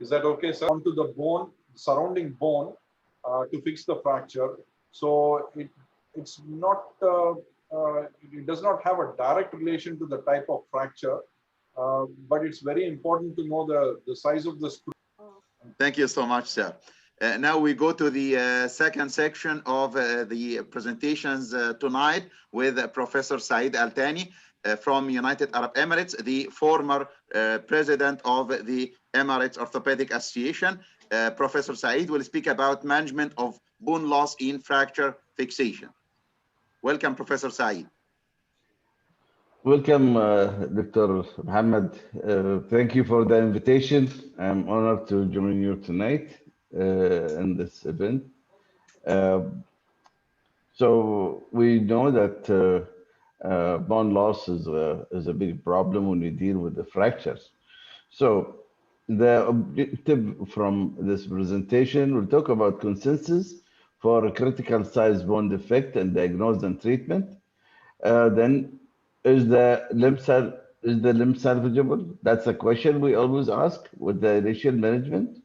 Is that okay, sir? Onto the bone, surrounding bone, to fix the fracture. So it's not, it does not have a direct relation to the type of fracture, but it's very important to know the size of the screw. Thank you so much, sir. Now we go to the second section of the presentations tonight with Professor Saeed Althani from United Arab Emirates, the former president of the Emirates Orthopedic Association. Professor Saeed will speak about management of bone loss in fracture fixation. Welcome, Professor Saeed. Welcome, Dr. Muhammad. Thank you for the invitation. I'm honored to join you tonight in this event. So we know that bone loss is a big problem when you deal with the fractures. So the objective from this presentation, we'll talk about consensus for critical size bone defect and diagnosis and treatment. Then is the limb salvageable? That's a question we always ask with the initial management.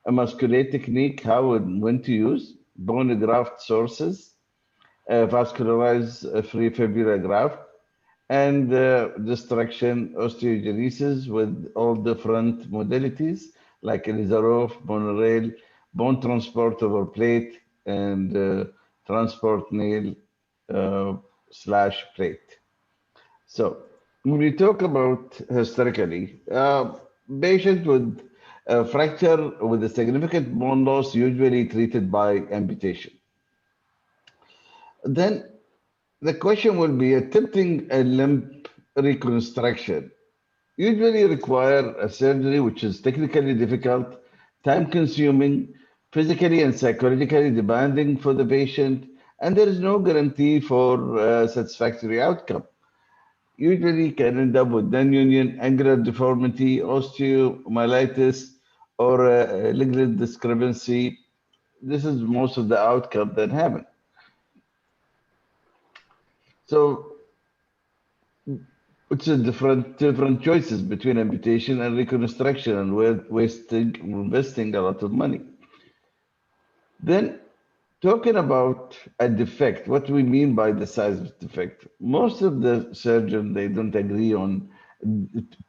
A Masquelet technique, how and when to use, bone graft sources, vascularized free fibula graft, and destruction osteogenesis with all different modalities like Elizarov, monorail, bone transport over plate, and transport nail / plate. So when we talk about historically, patients with fracture with a significant bone loss usually treated by amputation. Then the question will be attempting a limb reconstruction usually require a surgery which is technically difficult, time consuming, physically and psychologically demanding for the patient, and there is no guarantee for satisfactory outcome. Usually can end up with non-union angular deformity, osteomyelitis, or ligament discrepancy. This is most of the outcome that happen. So it's a different choices between amputation and reconstruction, and we're investing a lot of money. Then talking about a defect, what do we mean by the size of defect? Most of the surgeons, they don't agree on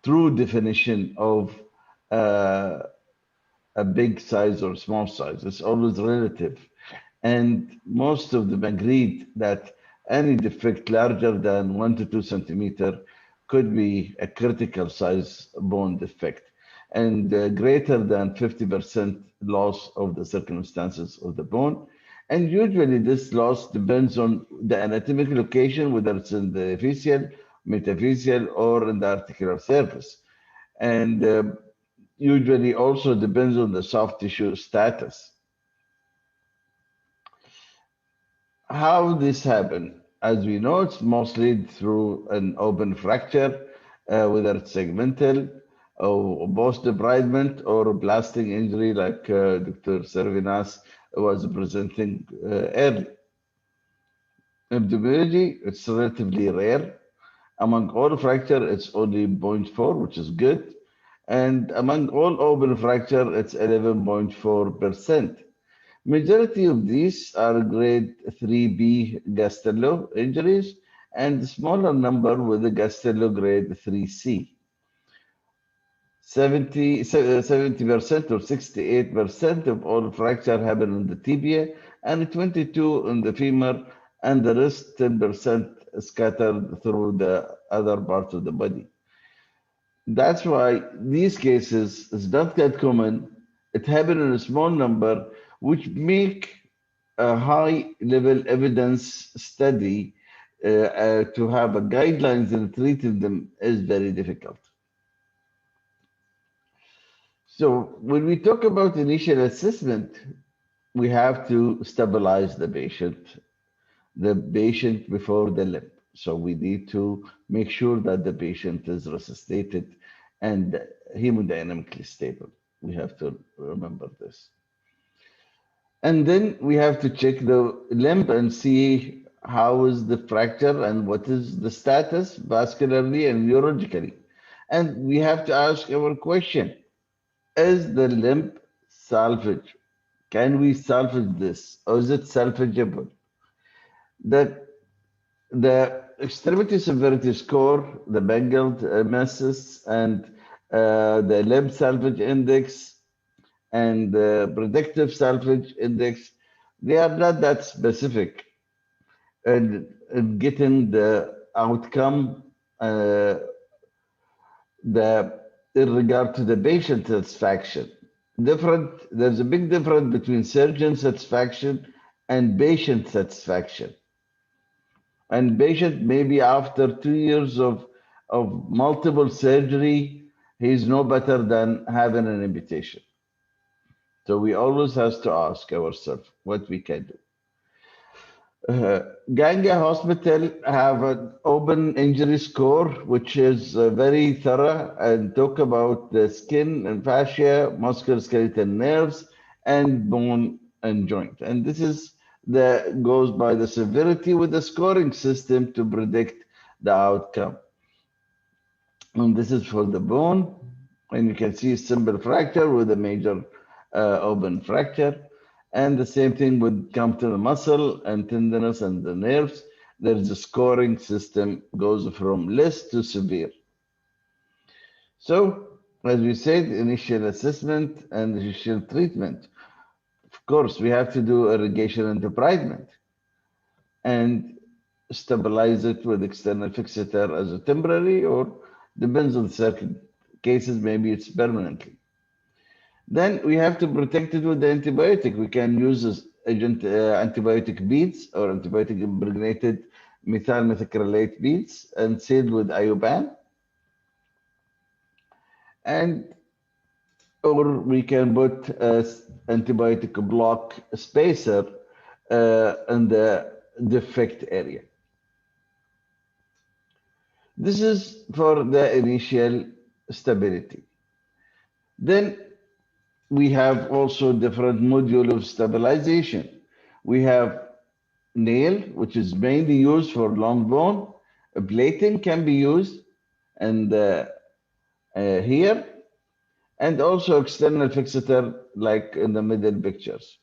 true definition of a big size or small size. It's always relative. And most of them agreed that any defect larger than 1 to 2 centimeter could be a critical size bone defect, and greater than 50% loss of the circumstances of the bone. And usually this loss depends on the anatomic location, whether it's in the physial, metaphyseal, or in the articular surface. And usually also depends on the soft tissue status. How this happen? As we know, it's mostly through an open fracture, whether it's segmental, or post debridement, or a blasting injury like Dr. Servinas was presenting early. Epidemiology, it's relatively rare. Among all fracture, it's only 0.4, which is good. And among all open fracture, it's 11.4%. Majority of these are grade 3B Gastello injuries, and smaller number with the Gastello grade 3C. 70% or 68% of all fracture happen in the tibia, and 22 in the femur, and the rest 10% scattered through the other parts of the body. That's why these cases is not that common. It happens in a small number, which make a high level evidence study to have a guidelines in treating them is very difficult. So when we talk about initial assessment, we have to stabilize the patient before the limb. So we need to make sure that the patient is resuscitated and hemodynamically stable. We have to remember this. And then we have to check the limb and see how is the fracture and what is the status vascularly and neurologically. And we have to ask our question, is the limb salvage? Can we salvage this, or is it salvageable? The extremity severity score, the Bengal masses, and the limb salvage index, and the predictive salvage index, they are not that specific in getting the outcome in regard to the patient satisfaction. There's a big difference between surgeon satisfaction and patient satisfaction. And patient, maybe after 2 years of multiple surgery, he's no better than having an amputation. So we always have to ask ourselves what we can do. Ganga Hospital have an open injury score, which is very thorough and talk about the skin and fascia, musculoskeletal nerves, and bone and joint. And this is goes by the severity with the scoring system to predict the outcome. And this is for the bone, and you can see simple fracture with a major open fracture. And the same thing would come to the muscle and tenderness and the nerves. There's a scoring system, goes from less to severe. So, as we said, initial assessment and initial treatment. Of course, we have to do irrigation and debridement and stabilize it with external fixator as a temporary, or depends on certain cases, maybe it's permanently. Then we have to protect it with the antibiotic. We can use antibiotic beads or antibiotic impregnated methyl methacrylate beads and sealed with IUPAN. Or we can put antibiotic block spacer in the defect area. This is for the initial stability. Then we have also different module of stabilization. We have nail, which is mainly used for long bone. A plating can be used, and here, and also external fixator, like in the middle pictures.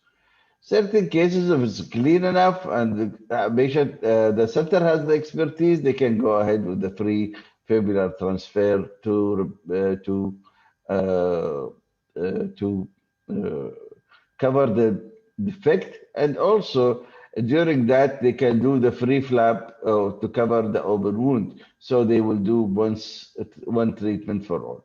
Certain cases, if it's clean enough and the patient, the center has the expertise, they can go ahead with the free fibular transfer to cover the defect, and also during that they can do the free flap to cover the open wound. So they will do one treatment for all.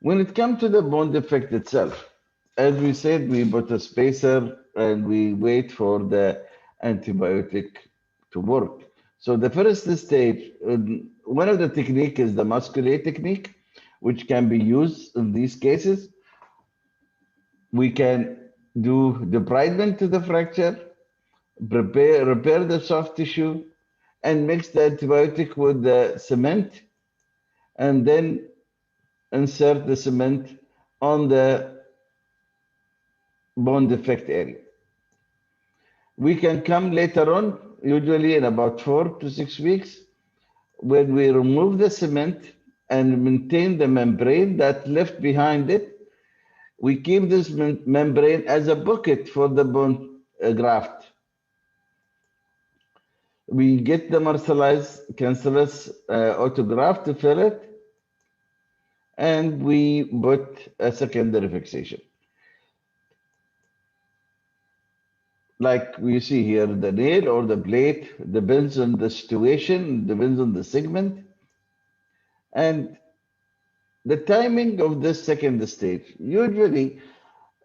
When it comes to the bone defect itself, as we said, we put a spacer and we wait for the antibiotic to work. So the first stage, one of the technique is the Masquelet technique, which can be used in these cases. We can do debridement to the fracture, repair the soft tissue, and mix the antibiotic with the cement, and then insert the cement on the bone defect area. We can come later on, usually in about 4 to 6 weeks, when we remove the cement and maintain the membrane that left behind it. We keep this membrane as a bucket for the bone graft. We get the mercerized cancellous autograft to fill it, and we put a secondary fixation. Like we see here, the nail or the plate depends on the situation, depends on the segment. And the timing of this second stage, usually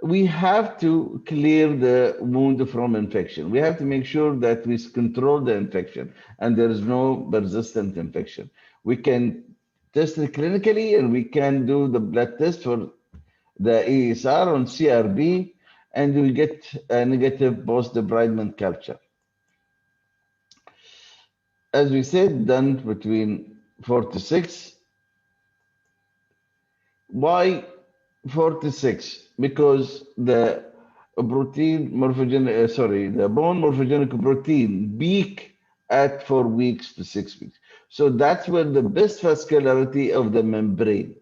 we have to clear the wound from infection. We have to make sure that we control the infection and there is no persistent infection. We can test it clinically, and we can do the blood test for the ESR on CRB, and we get a negative post-debridement culture. As we said, done between 4 to 6. Why 4 to 6? Because the protein morphogenic, the bone morphogenic protein peak at 4 weeks to 6 weeks. So that's where the best vascularity of the membrane.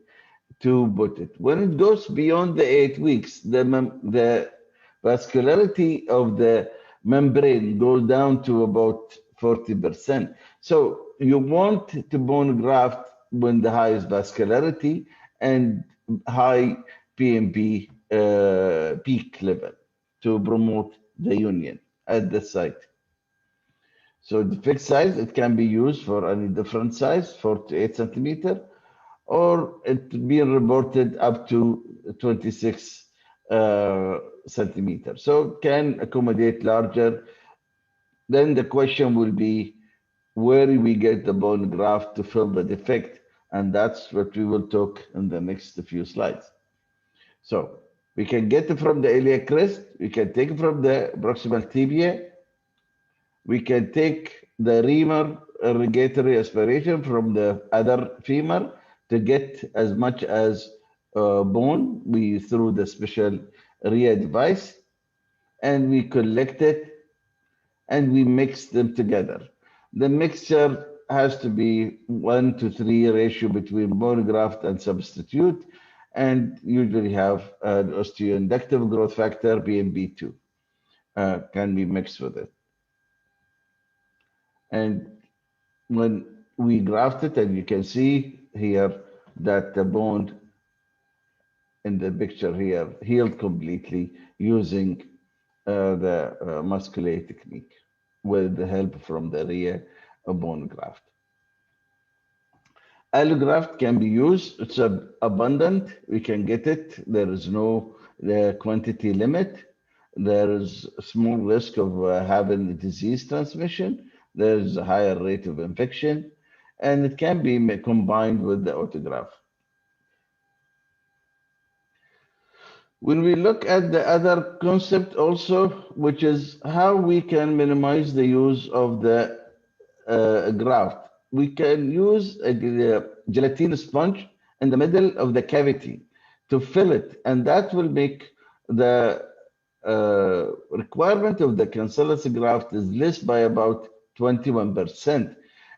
to put it. When it goes beyond the 8 weeks, the vascularity of the membrane goes down to about 40%. So you want to bone graft when the highest vascularity and high PMP peak level to promote the union at the site. So the fixed size, it can be used for any different size, 4 to 8 centimeter, or it being reported up to 26 centimeter. So can accommodate larger. Then the question will be, where we get the bone graft to fill the defect? And that's what we will talk in the next few slides. So we can get it from the iliac crest, we can take it from the proximal tibia, we can take the reamer irrigatory aspiration from the other femur to get as much as bone through the special RIA device, and we collect it and we mix them together. The mixture has to be 1:3 ratio between bone graft and substitute, and usually have an osteoinductive growth factor, BMB2, can be mixed with it. And when we graft it, and you can see here that the bone in the picture here healed completely using the Masquelet technique with the help from the RIA bone graft. Allograft can be used. It's abundant. We can get it. There is no quantity limit. There is a small risk of having disease transmission. There is a higher rate of infection, and it can be combined with the autograft. When we look at the other concept also, which is how we can minimize the use of the graft, we can use a gelatin sponge in the middle of the cavity to fill it, and that will make the requirement of the cancellous graft is less by about 21%,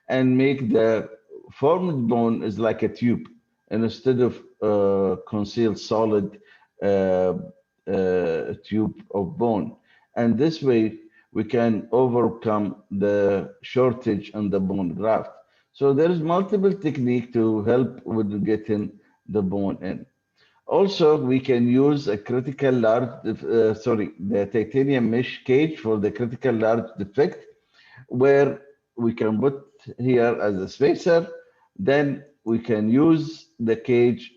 and make the formed bone is like a tube, and instead of concealed solid tube of bone. And this way we can overcome the shortage on the bone graft. So there is multiple technique to help with getting the bone in. Also, we can use a critical large, the titanium mesh cage for the critical large defect, where we can put here as a spacer. Then we can use the cage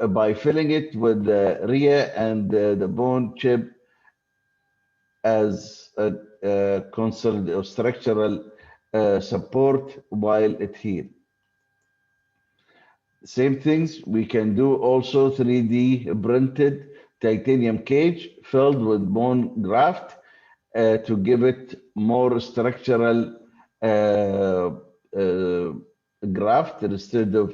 by filling it with the RIA and the bone chip as a constant or structural support while it heals. Same things we can do also 3D printed titanium cage filled with bone graft to give it more structural graft instead of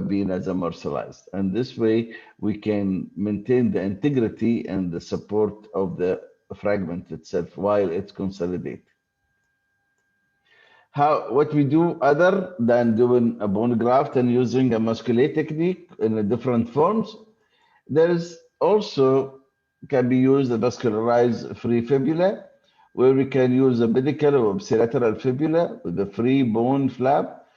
being as a mercerized. And this way we can maintain the integrity and the support of the fragment itself while it's consolidated. What we do other than doing a bone graft and using a Masquelet technique in different forms, there's also can be used a vascularized free fibula, where we can use a pedicle or ipsilateral fibula with a free bone flap.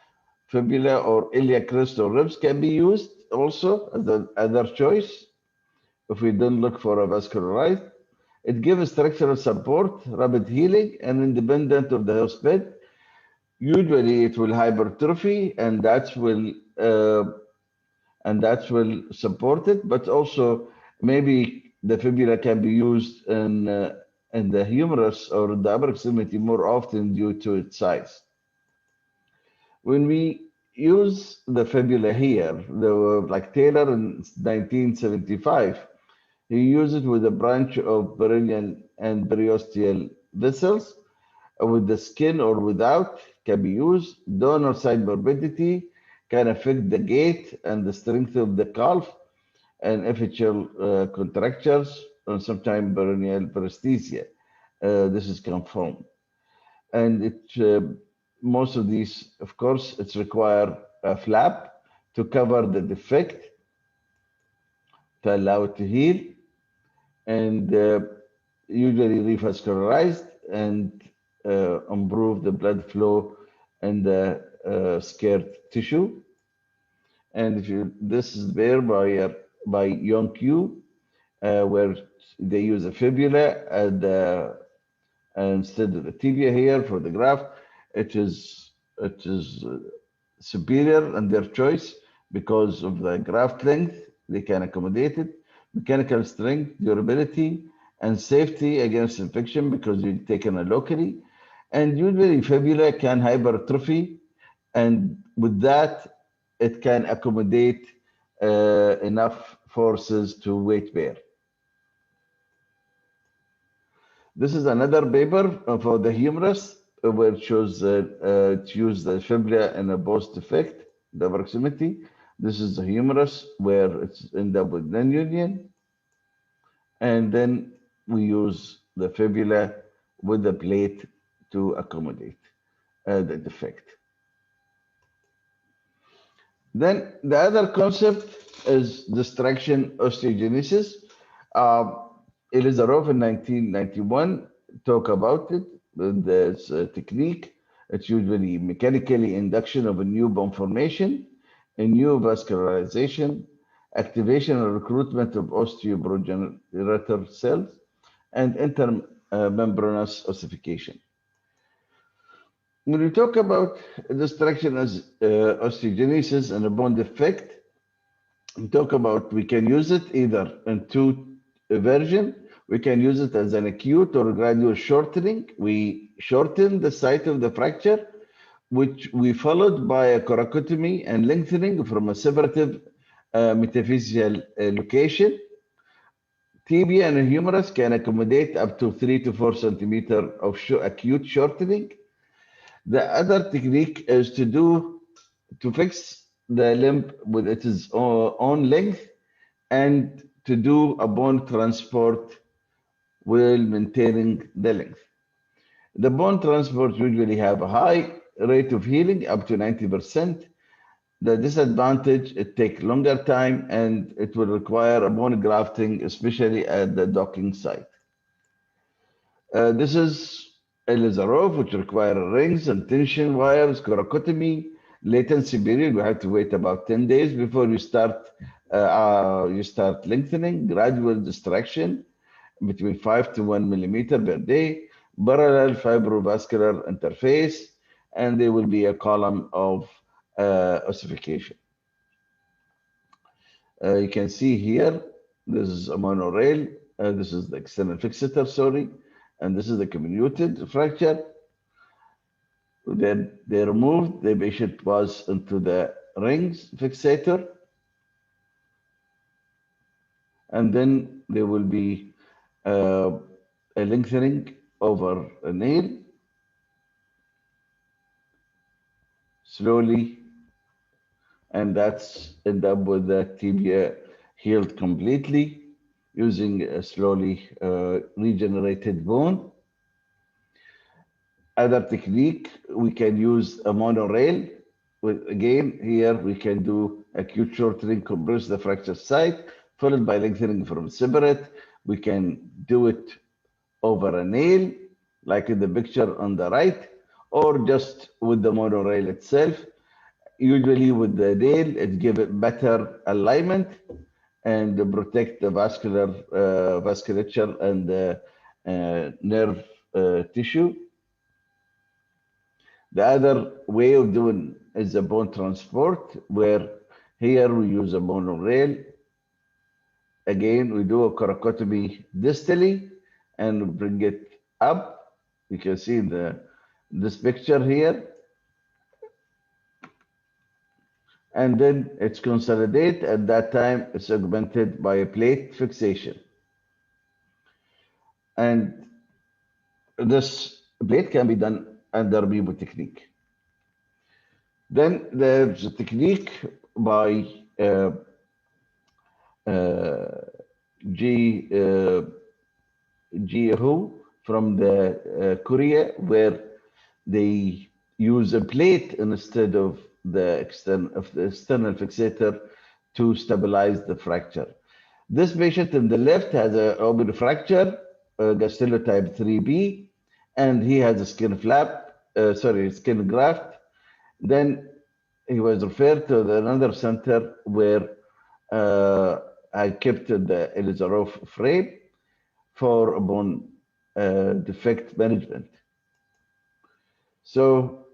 Fibula or iliac crest or ribs can be used also as another choice if we don't look for a vascularized. It gives structural support, rapid healing, and independent of the host bed. Usually it will hypertrophy, and that will support it. But also maybe the fibula can be used in the humerus or the upper extremity more often due to its size. When we use the fibula here, like Taylor in 1975, he used it with a branch of perennial and periosteal vessels, with the skin or without, can be used. Donor side morbidity can affect the gait and the strength of the calf, and epithelial contractures, and sometimes perennial paresthesia. This is confirmed. And most of these, of course, it's require a flap to cover the defect. to allow it to heal, and usually revascularized and improve the blood flow in the scared tissue. And if you, this is there by Yonq, where they use a fibula instead of the tibia here for the graft. It is superior in their choice because of the graft length. They can accommodate it, mechanical strength, durability, and safety against infection because you're taken locally. And usually fibula can hypertrophy, and with that, it can accommodate enough forces to weight bear. This is another paper for the humerus, where it shows to use the fibula in a post defect, the proximity. This is the humerus where it's end up with non-union. And then we use the fibula with the plate to accommodate the defect. Then the other concept is distraction osteogenesis. Elizarov in 1991 talk about it. There's a technique. It's usually mechanically induction of a new bone formation, a new vascularization, activation and recruitment of osteoprogenitor cells, and intermembranous ossification. When we talk about distraction as osteogenesis and a bone defect, we talk about we can use it either in two versions. We can use it as an acute or gradual shortening. We shorten the site of the fracture, which we followed by a coracotomy and lengthening from a separative metaphyseal location. Tibia and humerus can accommodate up to 3 to 4 centimeters of acute shortening. The other technique is to fix the limb with its own length and to do a bone transport while maintaining the length. The bone transport usually have a high rate of healing, up to 90%. The disadvantage, it takes longer time and it will require a bone grafting, especially at the docking site. This is Elizarov, which require rings and tension wires, coracotomy, latency period. We have to wait about 10 days before you start lengthening, gradual distraction between 5 to 1 millimeter per day, parallel fibrovascular interface, and there will be a column of ossification. You can see here, this is a monorail, this is the external fixator, sorry, and this is the comminuted fracture. Then they removed, the patient was into the rings fixator, and then there will be a lengthening over a nail, slowly, and that's end up with the tibia healed completely using a slowly regenerated bone. Other technique, we can use a monorail. Again, here we can do acute shortening, compress the fracture site, followed by lengthening from separate. We can do it over a nail, like in the picture on the right, or just with the monorail itself. Usually with the nail, it gives it better alignment and protect the vasculature and the nerve tissue. The other way of doing is a bone transport, where here we use a monorail. Again, we do a coracotomy distally and bring it up. You can see this picture here. And then it's consolidated. At that time, it's augmented by a plate fixation. And this plate can be done under Bibo technique. Then there's a technique by Ji Ho from the Korea, where they use a plate instead of the external fixator to stabilize the fracture. This patient in the left has an open fracture, gastellotype 3B, and he has a skin flap, skin graft. Then he was referred to another center where I kept the Elizarov frame for bone defect management. So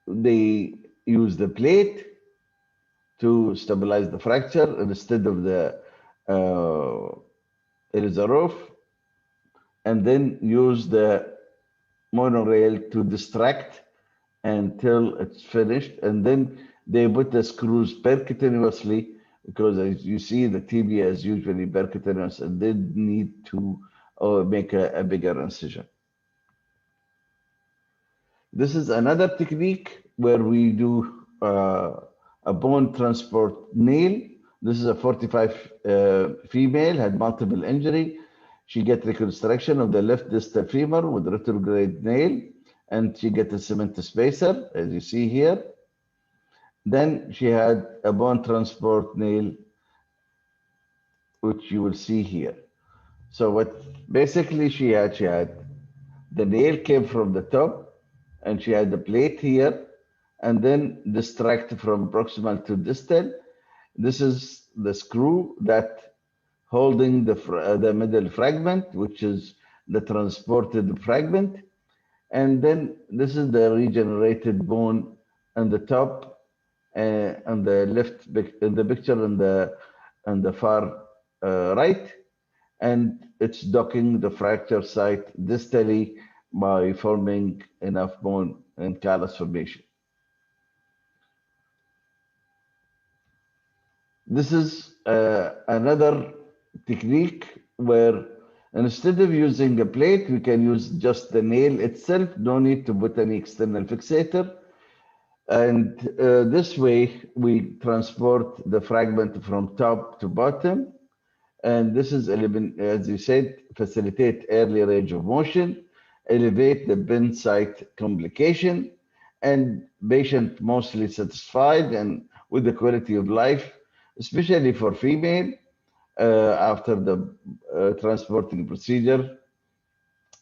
they use the plate to stabilize the fracture instead of the Elizarov, and then use the monorail to distract until it's finished, and then they put the screws percutaneously, because as you see the tibia is usually percutaneous, and they need to make a bigger incision. This is another technique where we do a bone transport nail. This is a 45 female, had multiple injury. She get reconstruction of the left distal femur with retrograde nail, and she get a cement spacer, as you see here. Then she had a bone transport nail, which you will see here. So what basically she had the nail came from the top, and she had the plate here, and then distract from proximal to distal. This is the screw that holding the middle fragment, which is the transported fragment. And then this is the regenerated bone on the top, on the left in the picture on the far right, and it's docking the fracture site distally by forming enough bone and callus formation. This is another technique where instead of using a plate, we can use just the nail itself, no need to put any external fixator. And this way, we transport the fragment from top to bottom. And this is, as you said, facilitate early range of motion, elevate the bend site complication, and patient mostly satisfied and with the quality of life, especially for female after the transporting procedure.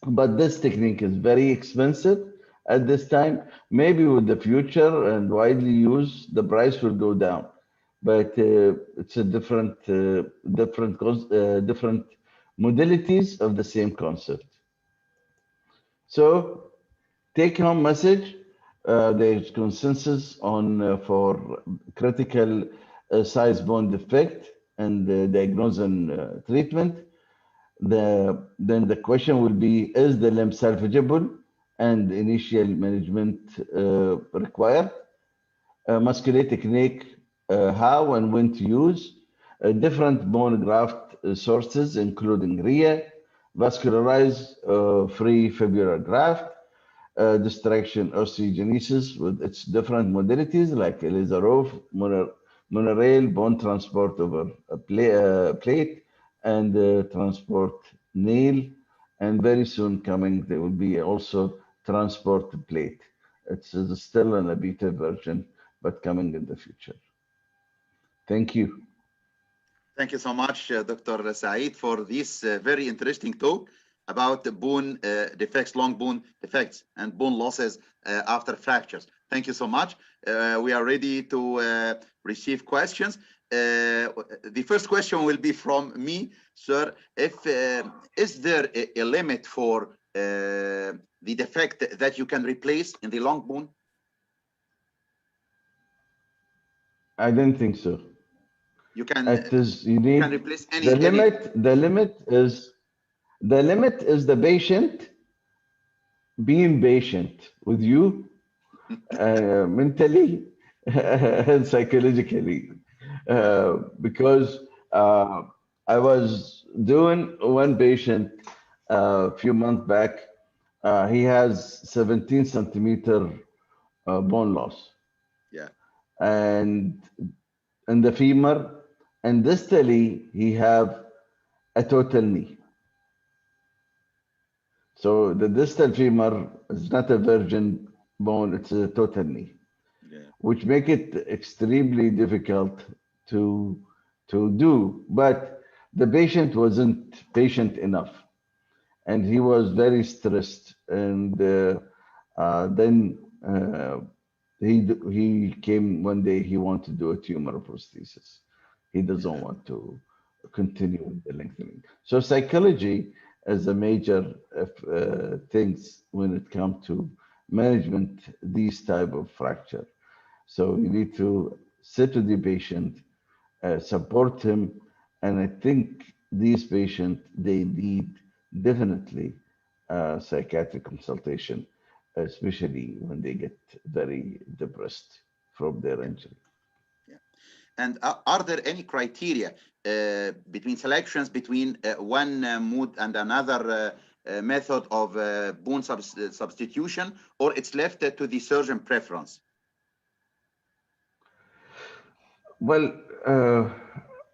But this technique is very expensive at this time. Maybe with the future and widely used, the price will go down. But it's a different modalities of the same concept. So take home message, there's consensus on for critical size bone defect and diagnosis and treatment. Then the question will be, is the limb salvageable, and initial management required? Masquelet technique, how and when to use. Different bone graft sources, including RIA, vascularized free fibular graft, distraction osteogenesis with its different modalities like Elizarov, monorail, bone transport over a plate, and transport nail. And very soon coming, there will be also transport plate. It's still in a beta version, but coming in the future. Thank you. Thank you so much, Dr. Saeed, for this very interesting talk about the bone defects, long bone defects, and bone losses after fractures. Thank you so much. We are ready to receive questions. The first question will be from me, sir. Is there a limit for the defect that you can replace in the long bone? I don't think so. You can. You need, can replace any. The limit is the patient being patient with you, mentally and psychologically. Because I was doing one patient a few months back. He has 17 centimeter bone loss. Yeah. And in the femur, and distally, he have a total knee. So the distal femur is not a virgin bone, it's a total knee. Yeah. Which make it extremely difficult to do. But The patient wasn't patient enough, and he was very stressed. And then he came one day. He wanted to do a tumor prosthesis. He doesn't want to continue with the lengthening. So psychology is a major things when it comes to management these type of fracture. So you need to sit with the patient, support him, and I think these patients they need definitely psychiatric consultation, especially when they get very depressed from their injury. And are there any criteria between selections between one mood and another method of bone substitution, or it's left to the surgeon preference? Well,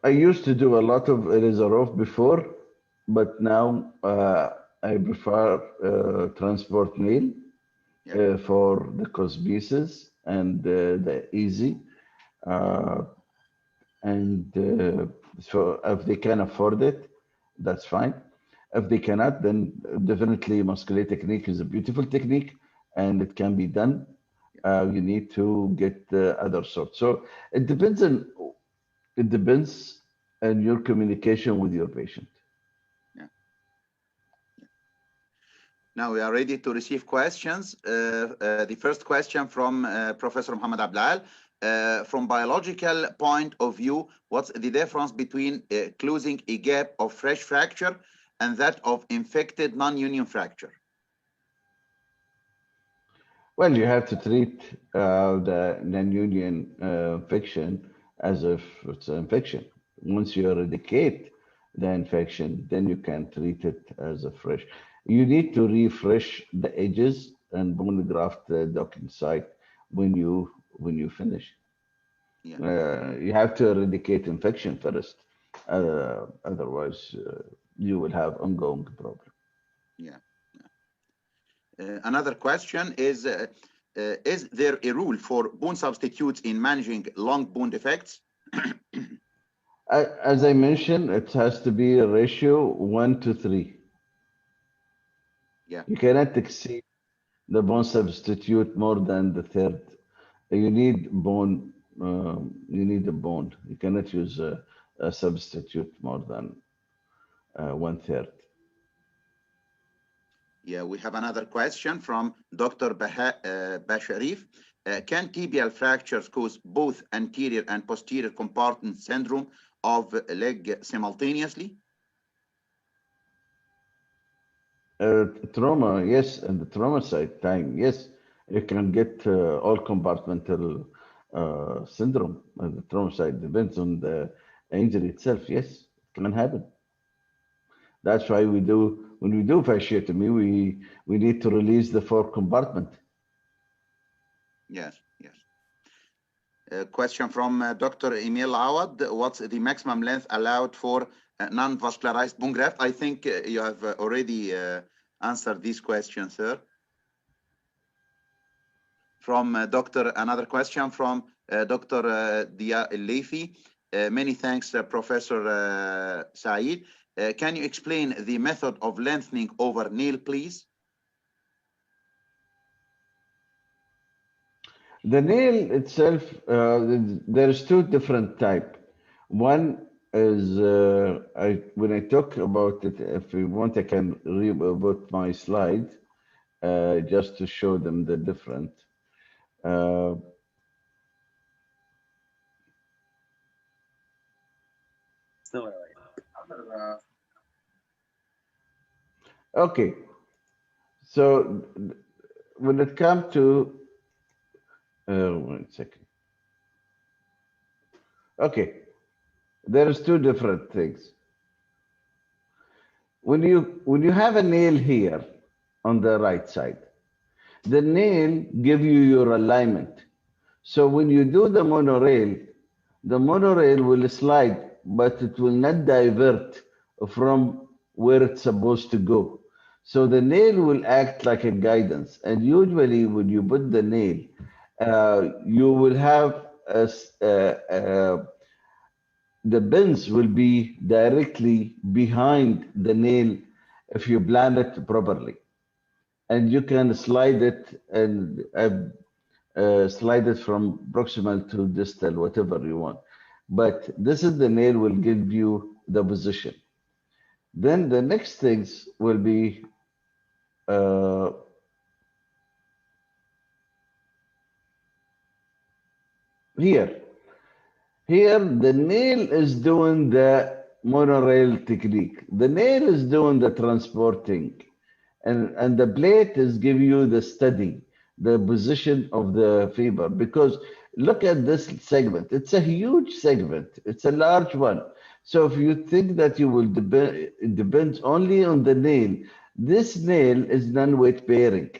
I used to do a lot of Elizarov before, but now I prefer transport nail for the cosmesis and the easy. And so if they can afford it, that's fine. If they cannot, then definitely Masquelet technique is a beautiful technique and it can be done. You need to get the other sort. So it depends on your communication with your patient. Yeah. Now we are ready to receive questions. The first question from Professor Muhammad Abdal. From biological point of view, what's the difference between closing a gap of fresh fracture and that of infected non-union fracture? Well, you have to treat the non-union infection as if it's an infection. Once you eradicate the infection, then you can treat it as a fresh. You need to refresh the edges and bone graft the docking site when you finish. Yeah. You have to eradicate infection first. Otherwise, you will have ongoing problem. Yeah. Another question is there a rule for bone substitutes in managing long bone defects? As I mentioned, it has to be a ratio 1:3. Yeah. You cannot exceed the bone substitute more than the third. You need bone. You need a bone. You cannot use a substitute more than 1/3. Yeah, we have another question from Dr. Basharif. Can tibial fractures cause both anterior and posterior compartment syndrome of leg simultaneously? Trauma, yes, and the trauma side time, yes. You can get all compartmental syndrome. The trauma side depends on the injury itself. Yes, it can happen. That's why when we do fasciotomy, we need to release the fourth compartment. Yes, yes. A question from Dr. Emil Awad. What's the maximum length allowed for non-vascularized bone graft? I think you have already answered this question, sir. From another question from Dr. Dia Leifi. Many thanks, Professor Saeed. Can you explain the method of lengthening over nail, please? The nail itself, there's two different types. One is, when I talk about it, if you want, I can put my slide just to show them the different. Okay, so when it comes to 1 second. Okay, there's two different things. When you have a nail here on the right side, the nail give you your alignment. So when you do the monorail will slide, but it will not divert from where it's supposed to go. So the nail will act like a guidance. And usually when you put the nail, you will have the pins will be directly behind the nail if you plan it properly. And you can slide it and slide it from proximal to distal, whatever you want. But this is the nail will give you the position. Then the next things will be here. Here, the nail is doing the monorail technique. The nail is doing the transporting. And the plate is give you the study, the position of the fiber. Because look at this segment. It's a huge segment. It's a large one. So if you think that you will it depends only on the nail, this nail is non-weight bearing.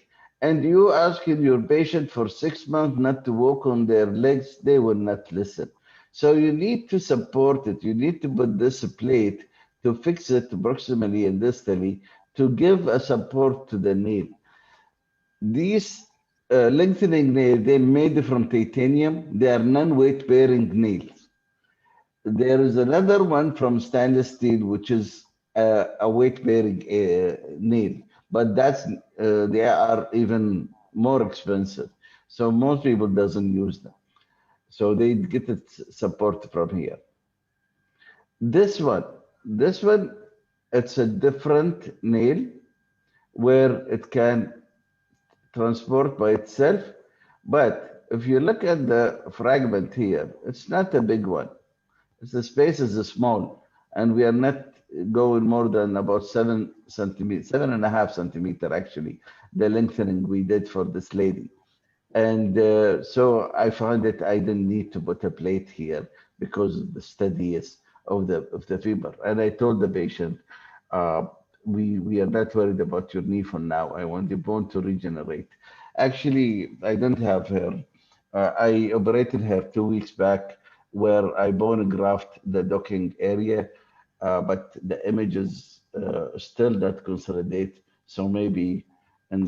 And you asking your patient for 6 months not to walk on their legs, they will not listen. So you need to support it. You need to put this plate to fix it proximally and distally to give a support to the nail. These lengthening nails, they're made from titanium. They are non-weight bearing nails. There is another one from stainless steel, which is a weight bearing nail, but that's they are even more expensive. So most people doesn't use them. So they get it support from here. This one, it's a different nail where it can transport by itself. But if you look at the fragment here, it's not a big one. The space is small, and we are not going more than about 7 centimeters, 7.5 centimeters actually, the lengthening we did for this lady. And so I found that I didn't need to put a plate here because of the steadiness of the fiber. And I told the patient, we are not worried about your knee for now. I want the bone to regenerate. Actually, I don't have her. I operated her 2 weeks back where I bone graft the docking area, but the image is still not consolidate. So maybe in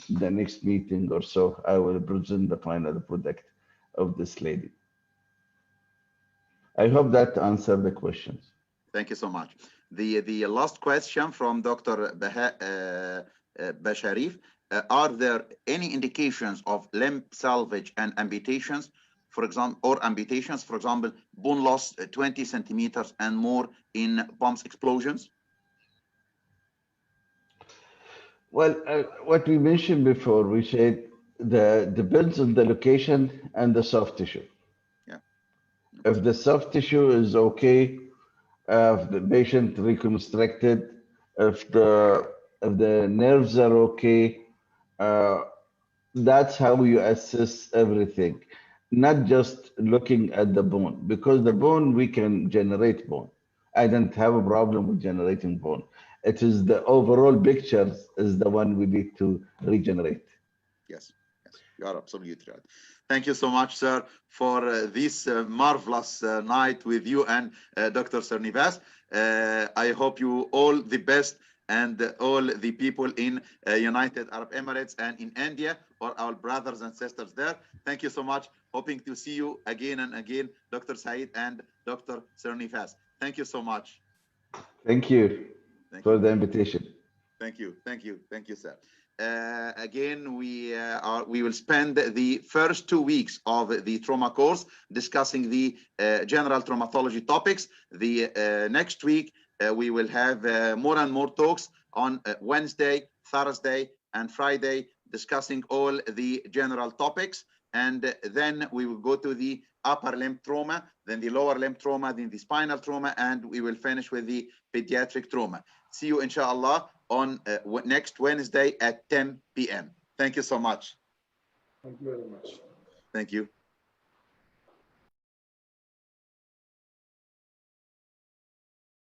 the next meeting or so, I will present the final product of this lady. I hope that answered the questions. Thank you so much. The last question from Dr. Basharif. Are there any indications of limb salvage and amputations, for example, or amputations, for example, bone loss 20 centimeters and more in pumps explosions? Well, what we mentioned before, we said depends on the location and the soft tissue. Yeah. If the soft tissue is okay, if the patient reconstructed, if the nerves are okay, that's how you assess everything, not just looking at the bone, because the bone, we can generate bone. I don't have a problem with generating bone. It is the overall picture is the one we need to regenerate. Yes, yes, you are absolutely right. Thank you so much, sir, for this marvelous night with you and Dr. Srinivas. I hope you all the best, and all the people in United Arab Emirates and in India, or our brothers and sisters there. Thank you so much. Hoping to see you again and again, Dr. Saeed and Dr. Srinivas. Thank you so much. Thank you for the invitation. Thank you, thank you, thank you, sir. Again, we will spend the first 2 weeks of the trauma course discussing the general traumatology topics. The next week, we will have more and more talks on Wednesday, Thursday, and Friday, discussing all the general topics. And then we will go to the upper limb trauma, then the lower limb trauma, then the spinal trauma, and we will finish with the pediatric trauma. See you, inshallah, on next Wednesday at 10 p.m. Thank you so much. Thank you very much. Thank you.